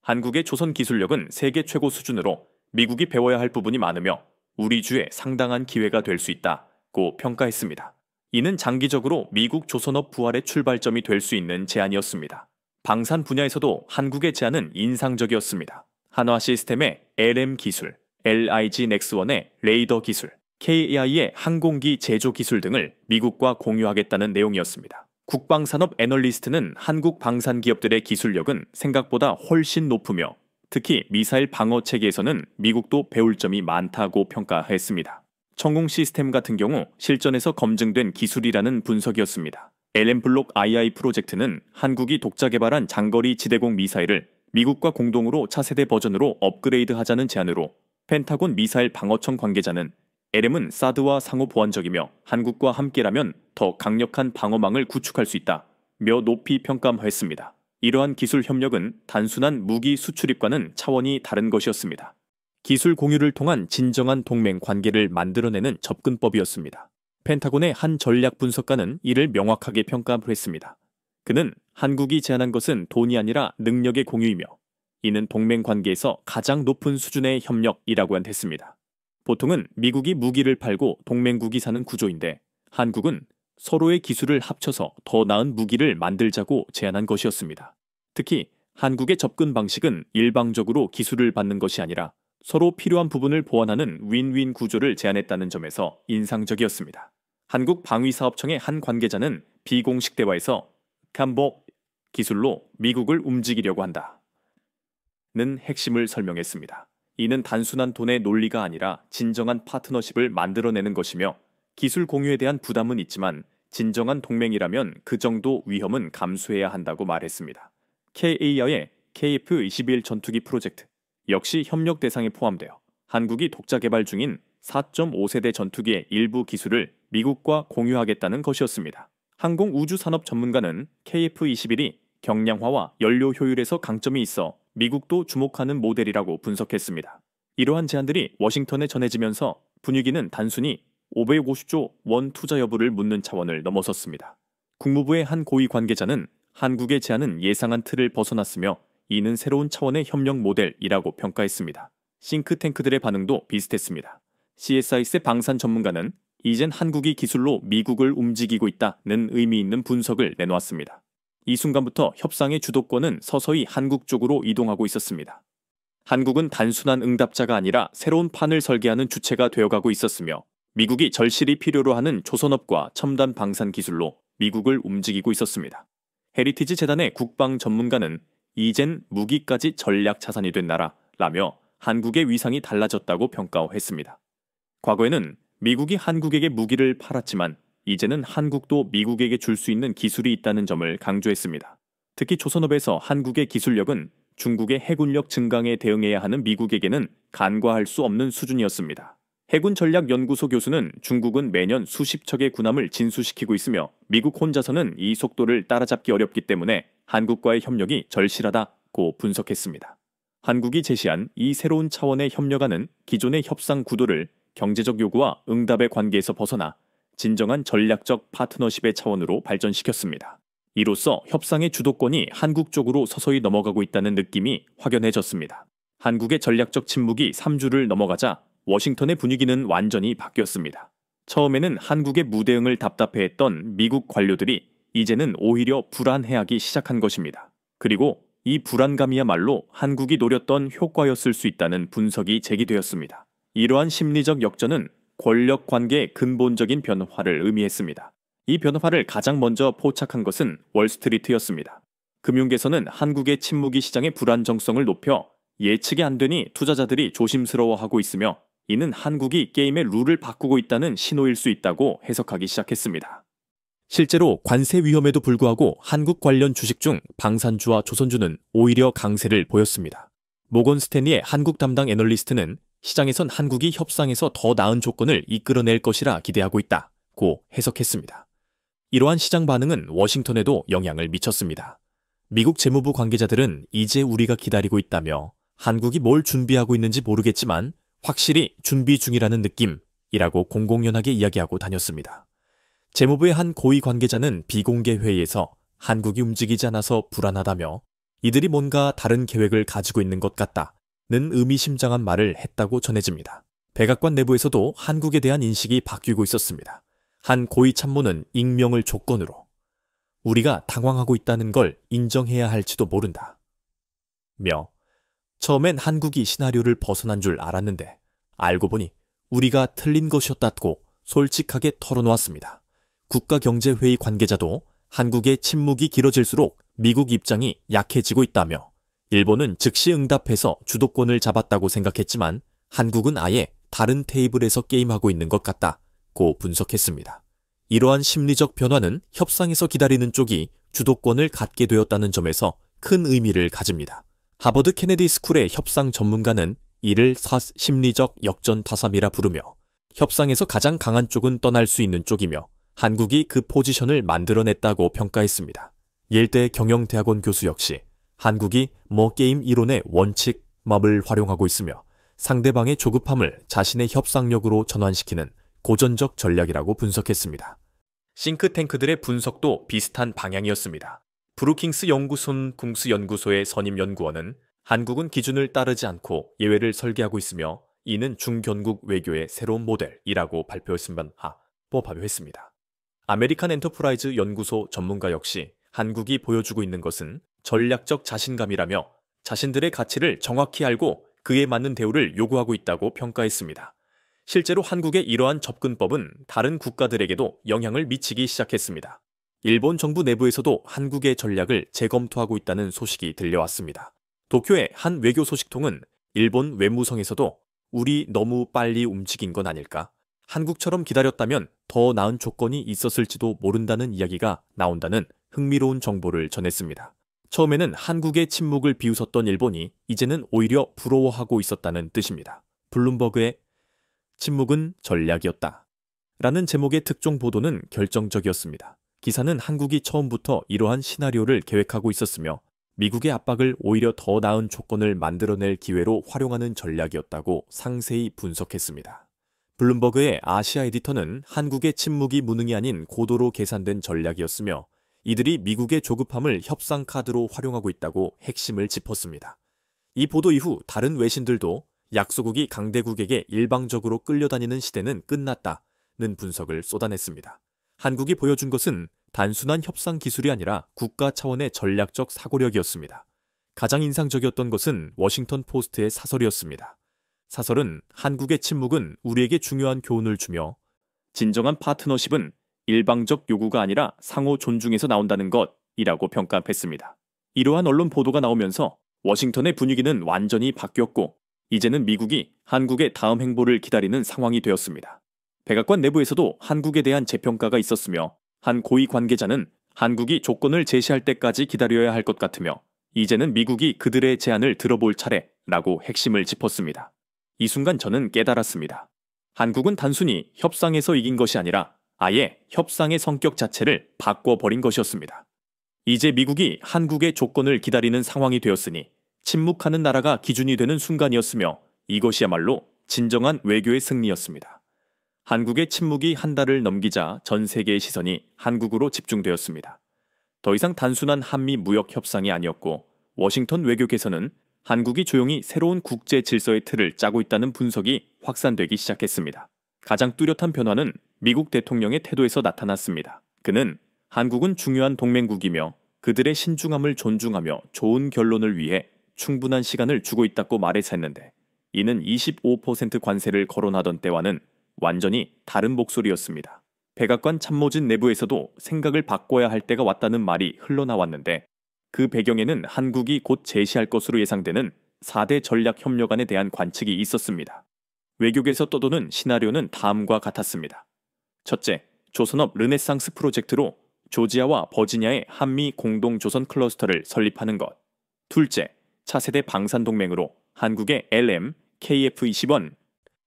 한국의 조선 기술력은 세계 최고 수준으로 미국이 배워야 할 부분이 많으며 우리 주에 상당한 기회가 될 수 있다고 평가했습니다. 이는 장기적으로 미국 조선업 부활의 출발점이 될 수 있는 제안이었습니다. 방산 분야에서도 한국의 제안은 인상적이었습니다. 한화 시스템의 LM 기술, LIG 넥스원의 레이더 기술, KAI의 항공기 제조 기술 등을 미국과 공유하겠다는 내용이었습니다. 국방산업 애널리스트는 한국 방산 기업들의 기술력은 생각보다 훨씬 높으며 특히 미사일 방어 체계에서는 미국도 배울 점이 많다고 평가했습니다. 청공 시스템 같은 경우 실전에서 검증된 기술이라는 분석이었습니다. LM블록 II 프로젝트는 한국이 독자 개발한 장거리 지대공 미사일을 미국과 공동으로 차세대 버전으로 업그레이드하자는 제안으로 펜타곤 미사일 방어청 관계자는 LM은 사드와 상호 보완적이며 한국과 함께라면 더 강력한 방어망을 구축할 수 있다며 높이 평가했습니다. 이러한 기술 협력은 단순한 무기 수출입과는 차원이 다른 것이었습니다. 기술 공유를 통한 진정한 동맹 관계를 만들어내는 접근법이었습니다. 펜타곤의 한 전략 분석가는 이를 명확하게 평가했습니다. 그는 한국이 제안한 것은 돈이 아니라 능력의 공유이며 이는 동맹 관계에서 가장 높은 수준의 협력이라고 했습니다. 보통은 미국이 무기를 팔고 동맹국이 사는 구조인데 한국은 서로의 기술을 합쳐서 더 나은 무기를 만들자고 제안한 것이었습니다. 특히 한국의 접근 방식은 일방적으로 기술을 받는 것이 아니라 서로 필요한 부분을 보완하는 윈윈 구조를 제안했다는 점에서 인상적이었습니다. 한국방위사업청의 한 관계자는 비공식 대화에서 캄복 기술로 미국을 움직이려고 한다는 핵심을 설명했습니다. 이는 단순한 돈의 논리가 아니라 진정한 파트너십을 만들어내는 것이며 기술 공유에 대한 부담은 있지만 진정한 동맹이라면 그 정도 위험은 감수해야 한다고 말했습니다. KAI의 KF-21 전투기 프로젝트 역시 협력 대상에 포함되어 한국이 독자 개발 중인 4.5세대 전투기의 일부 기술을 미국과 공유하겠다는 것이었습니다. 항공우주산업 전문가는 KF-21이 경량화와 연료 효율에서 강점이 있어 미국도 주목하는 모델이라고 분석했습니다. 이러한 제안들이 워싱턴에 전해지면서 분위기는 단순히 550조 원 투자 여부를 묻는 차원을 넘어섰습니다. 국무부의 한 고위 관계자는 한국의 제안은 예상한 틀을 벗어났으며 이는 새로운 차원의 협력 모델이라고 평가했습니다. 싱크탱크들의 반응도 비슷했습니다. CSIS의 방산 전문가는 이젠 한국이 기술로 미국을 움직이고 있다는 의미 있는 분석을 내놓았습니다. 이 순간부터 협상의 주도권은 서서히 한국 쪽으로 이동하고 있었습니다. 한국은 단순한 응답자가 아니라 새로운 판을 설계하는 주체가 되어가고 있었으며 미국이 절실히 필요로 하는 조선업과 첨단 방산 기술로 미국을 움직이고 있었습니다. 헤리티지 재단의 국방 전문가는 이젠 무기까지 전략 자산이 된 나라라며 한국의 위상이 달라졌다고 평가했습니다. 과거에는 미국이 한국에게 무기를 팔았지만 이제는 한국도 미국에게 줄 수 있는 기술이 있다는 점을 강조했습니다. 특히 조선업에서 한국의 기술력은 중국의 해군력 증강에 대응해야 하는 미국에게는 간과할 수 없는 수준이었습니다. 해군전략연구소 교수는 중국은 매년 수십 척의 군함을 진수시키고 있으며 미국 혼자서는 이 속도를 따라잡기 어렵기 때문에 한국과의 협력이 절실하다고 분석했습니다. 한국이 제시한 이 새로운 차원의 협력안은 기존의 협상 구도를 경제적 요구와 응답의 관계에서 벗어나 진정한 전략적 파트너십의 차원으로 발전시켰습니다. 이로써 협상의 주도권이 한국 쪽으로 서서히 넘어가고 있다는 느낌이 확연해졌습니다. 한국의 전략적 침묵이 3주를 넘어가자 워싱턴의 분위기는 완전히 바뀌었습니다. 처음에는 한국의 무대응을 답답해했던 미국 관료들이 이제는 오히려 불안해하기 시작한 것입니다. 그리고 이 불안감이야말로 한국이 노렸던 효과였을 수 있다는 분석이 제기되었습니다. 이러한 심리적 역전은 권력 관계의 근본적인 변화를 의미했습니다. 이 변화를 가장 먼저 포착한 것은 월스트리트였습니다. 금융계에서는 한국의 침묵이 시장의 불안정성을 높여 예측이 안 되니 투자자들이 조심스러워하고 있으며 이는 한국이 게임의 룰을 바꾸고 있다는 신호일 수 있다고 해석하기 시작했습니다. 실제로 관세 위험에도 불구하고 한국 관련 주식 중 방산주와 조선주는 오히려 강세를 보였습니다. 모건 스탠리의 한국 담당 애널리스트는 시장에선 한국이 협상에서 더 나은 조건을 이끌어낼 것이라 기대하고 있다고 해석했습니다. 이러한 시장 반응은 워싱턴에도 영향을 미쳤습니다. 미국 재무부 관계자들은 이제 우리가 기다리고 있다며 한국이 뭘 준비하고 있는지 모르겠지만 확실히 준비 중이라는 느낌이라고 공공연하게 이야기하고 다녔습니다. 재무부의 한 고위 관계자는 비공개 회의에서 한국이 움직이지 않아서 불안하다며 이들이 뭔가 다른 계획을 가지고 있는 것 같다는 의미심장한 말을 했다고 전해집니다. 백악관 내부에서도 한국에 대한 인식이 바뀌고 있었습니다. 한 고위 참모는 익명을 조건으로 우리가 당황하고 있다는 걸 인정해야 할지도 모른다. 며 처음엔 한국이 시나리오를 벗어난 줄 알았는데 알고 보니 우리가 틀린 것이었다고 솔직하게 털어놓았습니다. 국가경제회의 관계자도 한국의 침묵이 길어질수록 미국 입장이 약해지고 있다며 일본은 즉시 응답해서 주도권을 잡았다고 생각했지만 한국은 아예 다른 테이블에서 게임하고 있는 것 같다고 분석했습니다. 이러한 심리적 변화는 협상에서 기다리는 쪽이 주도권을 갖게 되었다는 점에서 큰 의미를 가집니다. 하버드 케네디 스쿨의 협상 전문가는 이를 심리적 역전타삼이라 부르며 협상에서 가장 강한 쪽은 떠날 수 있는 쪽이며 한국이 그 포지션을 만들어냈다고 평가했습니다. 예일대 경영대학원 교수 역시 한국이 게임 이론의 원칙, 맙을 활용하고 있으며 상대방의 조급함을 자신의 협상력으로 전환시키는 고전적 전략이라고 분석했습니다. 싱크탱크들의 분석도 비슷한 방향이었습니다. 브루킹스 궁스연구소의 선임 연구원은 한국은 기준을 따르지 않고 예외를 설계하고 있으며 이는 중견국 외교의 새로운 모델이라고 발표했습니다. 아메리칸 엔터프라이즈 연구소 전문가 역시 한국이 보여주고 있는 것은 전략적 자신감이라며 자신들의 가치를 정확히 알고 그에 맞는 대우를 요구하고 있다고 평가했습니다. 실제로 한국의 이러한 접근법은 다른 국가들에게도 영향을 미치기 시작했습니다. 일본 정부 내부에서도 한국의 전략을 재검토하고 있다는 소식이 들려왔습니다. 도쿄의 한 외교 소식통은 일본 외무성에서도 우리 너무 빨리 움직인 건 아닐까? 한국처럼 기다렸다면 더 나은 조건이 있었을지도 모른다는 이야기가 나온다는 흥미로운 정보를 전했습니다. 처음에는 한국의 침묵을 비웃었던 일본이 이제는 오히려 부러워하고 있었다는 뜻입니다. 블룸버그의 침묵은 전략이었다 라는 제목의 특종 보도는 결정적이었습니다. 기사는 한국이 처음부터 이러한 시나리오를 계획하고 있었으며 미국의 압박을 오히려 더 나은 조건을 만들어낼 기회로 활용하는 전략이었다고 상세히 분석했습니다. 블룸버그의 아시아 에디터는 한국의 침묵이 무능이 아닌 고도로 계산된 전략이었으며 이들이 미국의 조급함을 협상 카드로 활용하고 있다고 핵심을 짚었습니다. 이 보도 이후 다른 외신들도 약소국이 강대국에게 일방적으로 끌려다니는 시대는 끝났다는 분석을 쏟아냈습니다. 한국이 보여준 것은 단순한 협상 기술이 아니라 국가 차원의 전략적 사고력이었습니다. 가장 인상적이었던 것은 워싱턴 포스트의 사설이었습니다. 사설은 한국의 침묵은 우리에게 중요한 교훈을 주며 진정한 파트너십은 일방적 요구가 아니라 상호 존중에서 나온다는 것이라고 평가했습니다. 이러한 언론 보도가 나오면서 워싱턴의 분위기는 완전히 바뀌었고 이제는 미국이 한국의 다음 행보를 기다리는 상황이 되었습니다. 백악관 내부에서도 한국에 대한 재평가가 있었으며 한 고위 관계자는 한국이 조건을 제시할 때까지 기다려야 할 것 같으며 이제는 미국이 그들의 제안을 들어볼 차례라고 핵심을 짚었습니다. 이 순간 저는 깨달았습니다. 한국은 단순히 협상에서 이긴 것이 아니라 아예 협상의 성격 자체를 바꿔버린 것이었습니다. 이제 미국이 한국의 조건을 기다리는 상황이 되었으니 침묵하는 나라가 기준이 되는 순간이었으며 이것이야말로 진정한 외교의 승리였습니다. 한국의 침묵이 한 달을 넘기자 전 세계의 시선이 한국으로 집중되었습니다. 더 이상 단순한 한미 무역 협상이 아니었고 워싱턴 외교계에서는 한국이 조용히 새로운 국제 질서의 틀을 짜고 있다는 분석이 확산되기 시작했습니다. 가장 뚜렷한 변화는 미국 대통령의 태도에서 나타났습니다. 그는 한국은 중요한 동맹국이며 그들의 신중함을 존중하며 좋은 결론을 위해 충분한 시간을 주고 있다고 말했었는데 이는 25% 관세를 거론하던 때와는 완전히 다른 목소리였습니다. 백악관 참모진 내부에서도 생각을 바꿔야 할 때가 왔다는 말이 흘러나왔는데 그 배경에는 한국이 곧 제시할 것으로 예상되는 4대 전략협력안에 대한 관측이 있었습니다. 외교계에서 떠도는 시나리오는 다음과 같았습니다. 첫째, 조선업 르네상스 프로젝트로 조지아와 버지니아의 한미 공동 조선 클러스터를 설립하는 것. 둘째, 차세대 방산동맹으로 한국의 LM, KF-21,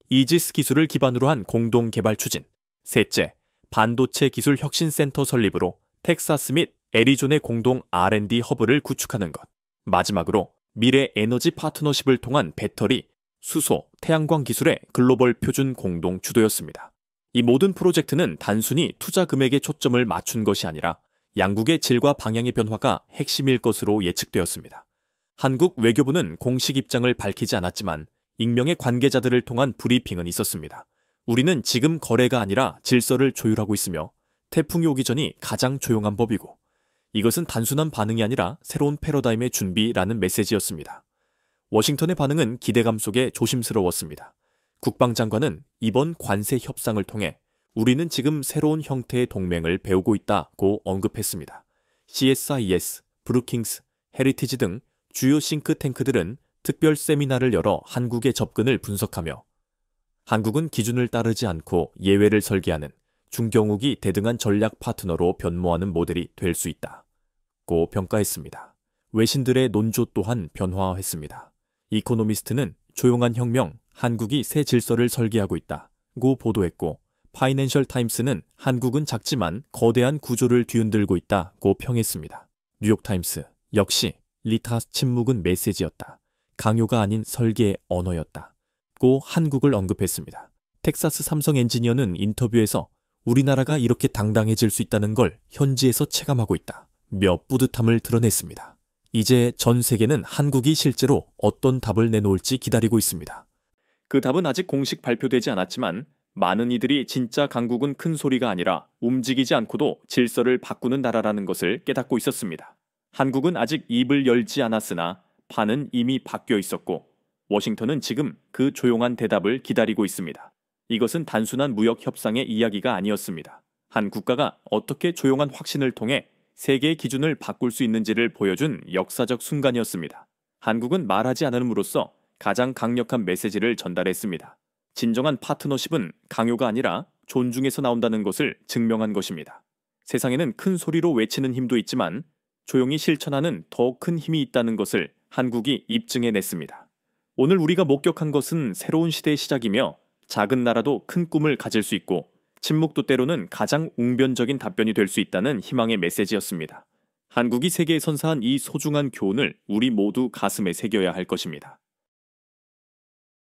이지스 기술을 기반으로 한 공동 개발 추진. 셋째, 반도체 기술 혁신센터 설립으로 텍사스 및 애리조나의 공동 R&D 허브를 구축하는 것. 마지막으로 미래 에너지 파트너십을 통한 배터리, 수소, 태양광 기술의 글로벌 표준 공동 주도였습니다. 이 모든 프로젝트는 단순히 투자 금액에 초점을 맞춘 것이 아니라 양국의 질과 방향의 변화가 핵심일 것으로 예측되었습니다. 한국 외교부는 공식 입장을 밝히지 않았지만 익명의 관계자들을 통한 브리핑은 있었습니다. 우리는 지금 거래가 아니라 질서를 조율하고 있으며 태풍이 오기 전이 가장 조용한 법이고 이것은 단순한 반응이 아니라 새로운 패러다임의 준비라는 메시지였습니다. 워싱턴의 반응은 기대감 속에 조심스러웠습니다. 국방장관은 이번 관세 협상을 통해 우리는 지금 새로운 형태의 동맹을 배우고 있다고 언급했습니다. CSIS, 브루킹스, 헤리티지 등 주요 싱크탱크들은 특별 세미나를 열어 한국의 접근을 분석하며 한국은 기준을 따르지 않고 예외를 설계하는 중경욱이 대등한 전략 파트너로 변모하는 모델이 될 수 있다고 평가했습니다. 외신들의 논조 또한 변화했습니다. 이코노미스트는 조용한 혁명, 한국이 새 질서를 설계하고 있다고 보도했고 파이낸셜 타임스는 한국은 작지만 거대한 구조를 뒤흔들고 있다고 평했습니다. 뉴욕타임스 역시 리타스 침묵은 메시지였다. 강요가 아닌 설계의 언어였다고 한국을 언급했습니다. 텍사스 삼성 엔지니어는 인터뷰에서 우리나라가 이렇게 당당해질 수 있다는 걸 현지에서 체감하고 있다며 뿌듯함을 드러냈습니다. 이제 전 세계는 한국이 실제로 어떤 답을 내놓을지 기다리고 있습니다. 그 답은 아직 공식 발표되지 않았지만 많은 이들이 진짜 강국은 큰 소리가 아니라 움직이지 않고도 질서를 바꾸는 나라라는 것을 깨닫고 있었습니다. 한국은 아직 입을 열지 않았으나 판은 이미 바뀌어 있었고 워싱턴은 지금 그 조용한 대답을 기다리고 있습니다. 이것은 단순한 무역 협상의 이야기가 아니었습니다. 한 국가가 어떻게 조용한 확신을 통해 세계의 기준을 바꿀 수 있는지를 보여준 역사적 순간이었습니다. 한국은 말하지 않음으로써 가장 강력한 메시지를 전달했습니다. 진정한 파트너십은 강요가 아니라 존중에서 나온다는 것을 증명한 것입니다. 세상에는 큰 소리로 외치는 힘도 있지만 조용히 실천하는 더 큰 힘이 있다는 것을 한국이 입증해냈습니다. 오늘 우리가 목격한 것은 새로운 시대의 시작이며 작은 나라도 큰 꿈을 가질 수 있고 침묵도 때로는 가장 웅변적인 답변이 될 수 있다는 희망의 메시지였습니다. 한국이 세계에 선사한 이 소중한 교훈을 우리 모두 가슴에 새겨야 할 것입니다.